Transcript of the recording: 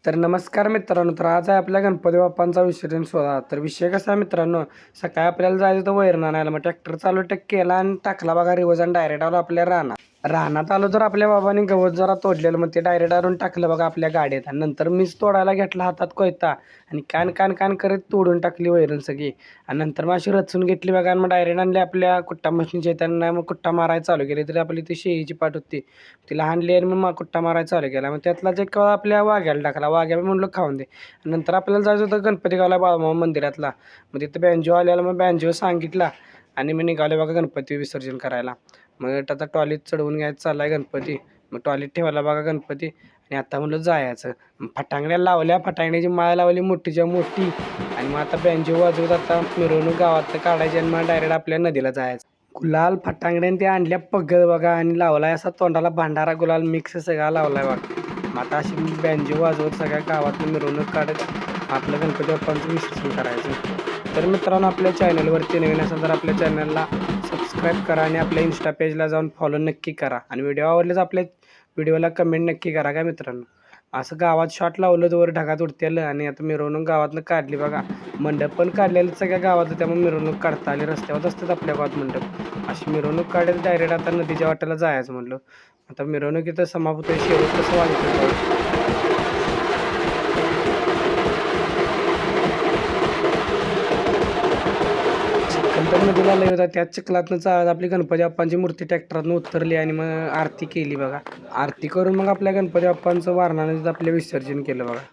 तर नमस्कार मित्रांनो. तर आज आहे आपल्या गणपती बाप्पांचा विसर्जन सोहळा. तर विषय कसा आहे मित्रांनो, सकाळी आपल्याला जायचं होतं वैरण आणायला. मग ट्रॅक्टर चालू केला आणि टाकला बघा रिवर्स आणि डायरेक्ट आलो आपल्या रानात. रानात आलो तर आपल्या बाबांनी गवत जरा तोडलेलं, मग ते डायरेक्ट आणून टाकलं बघा आपल्या गाडीत. आणि नंतर मीच तोडायला घेतला हातात कोयता आणि कान कान कान करत तोडून टाकली वैरण सगळी. आणि नंतर मग अशी रचून घेतली बघा आणि मग डायरेक्ट आणली आपल्या कुट्टा मशीनच्या. त्यांना मग कुट्टा मारायला चालू केली. तरी आपली ती शेळीची पाट होती, तिला हाणली आणि मग कुट्टा मारायला चालू केला. मग त्यातलाच एक आपल्या वाघ्याला टाकला. वाघ्या म्हणलं खाऊन दे. नंतर आपल्याला जायचं होतं गणपती गावला बाळूमामा मंदिरातला. मग तिथं बँजो आलेला, मग बँजो सांगितला आणि मी निघाले बघा गणपती विसर्जन करायला. मग आता टॉलीत चढवून घ्यायचं चालला आहे गणपती. मग टॉलीत ठेवायला बघा गणपती आणि आता म्हणलं जायचं. फटांगड्या लावल्या, फटांगड्याची माळ लावली मोठीच्या मोठी आणि मग आता बँजो वाजवत आता मिरवणूक गावात काढायची आणि मग डायरेक्ट आपल्या नदीला जायचं. गुलाल फटांगड्याने ते आणल्या पगड बघा आणि लावलाय असा तोंडाला भांडारा गुलाल मिक्स सगळा लावलाय बघा. मग आता अशी बँजो वाजवत सगळ्या गावातून मिरवणूक काढत आपलं गणपती बाप्पांचं विसर्जन करायचं. तर मित्रांनो, आपल्या चॅनलवरती नवीन असेल तर आपल्या चॅनलला सबस्क्राईब करा आणि आपल्या इन्स्टा पेजला जाऊन फॉलो नक्की करा. आणि व्हिडिओ आवडल्यास आपल्या व्हिडिओला कमेंट नक्की करा काय मित्रांनो. असं गावात शॉट लावलं तर वर ढगात उडतेलं आणि आता मिरवणूक गावातनं काढली बघा. मंडप पण काढलेलं सगळ्या गावात, त्यामुळे मिरवणूक काढता आली. रस्त्यावर असतात आपल्या गावात मंडप. अशी मिरवणूक काढायला डायरेक्ट आता नदीच्या वाट्याला जायचं म्हणलं. आता मिरवणुकीचं समाप्त शेवट कसं व्हायचं. चिखल नदीला लय होता, त्याच चिखलातनं चालत आपली गणपती बाप्पांची मूर्ती ट्रॅक्टरातून उतरली आणि मग आरती केली बघा. आरती करून मग आपल्या गणपती बाप्पांचं वारणा नदीत आपलं विसर्जन केलं बघा.